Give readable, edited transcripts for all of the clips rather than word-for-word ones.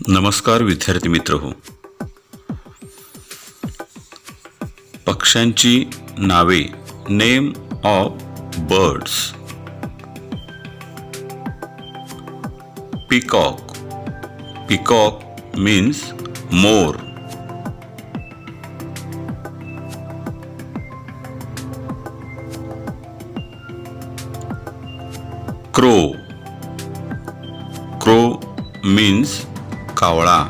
नमस्कार विद्यार्थी मित्र हो. पक्ष्यांची नावे, name of birds. Peacock. Peacock means मोर. क्रो. क्रो मीन्स कावळा.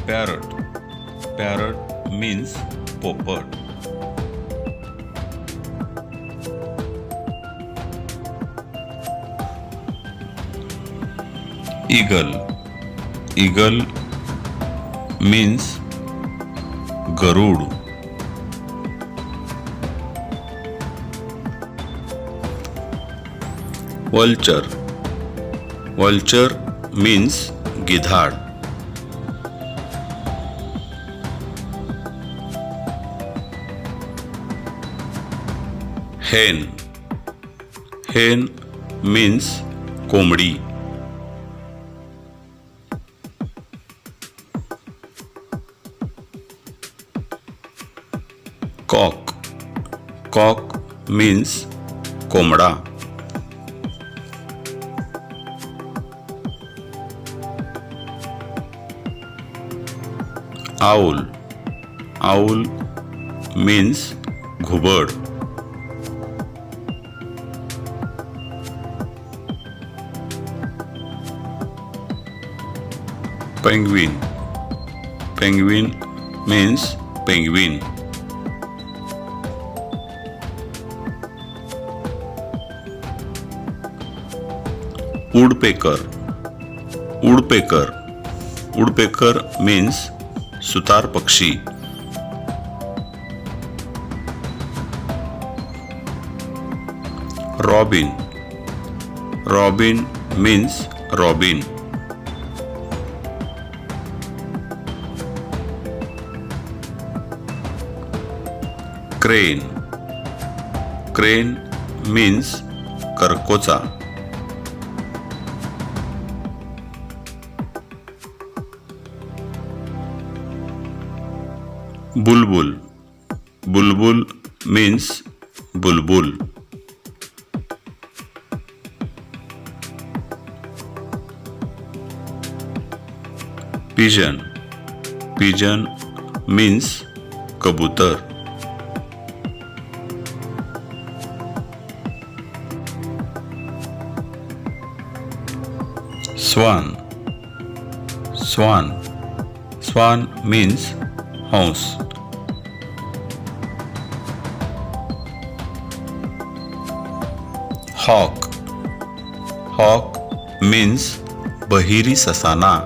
पॅरट. पॅरट मीन्स पोपट. ईगल. ईगल मीन्स गरुड. वल्चर. वल्चर मीन्स गिधाड. हेन. हेन मीन्स कोंबडी. कॉक. कॉक मीन्स कोंबडा. आऊल. आऊल मीन्स घुबड. Penguin. Penguin means penguin. Woodpecker. Woodpecker. Woodpecker means सुतार पक्षी. Robin. Robin means robin. Crane. Crane means करकोचा. बुलबुल. बुलबुल मीन्स बुलबुल. पिजन. पिजन मीन्स कबूतर. स्वान. स्वान. स्वान मीन्स हंस. हॉक. हॉक मीन्स बहिरी ससाना.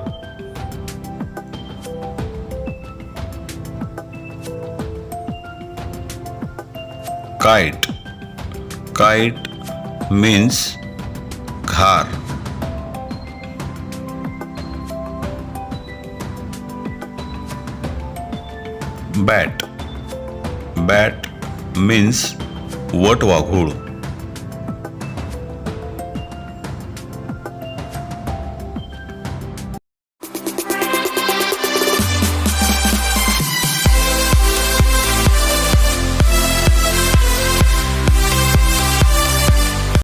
काइट. काइट मीन्स घार. बॅट. Bat means वटवाघूळ.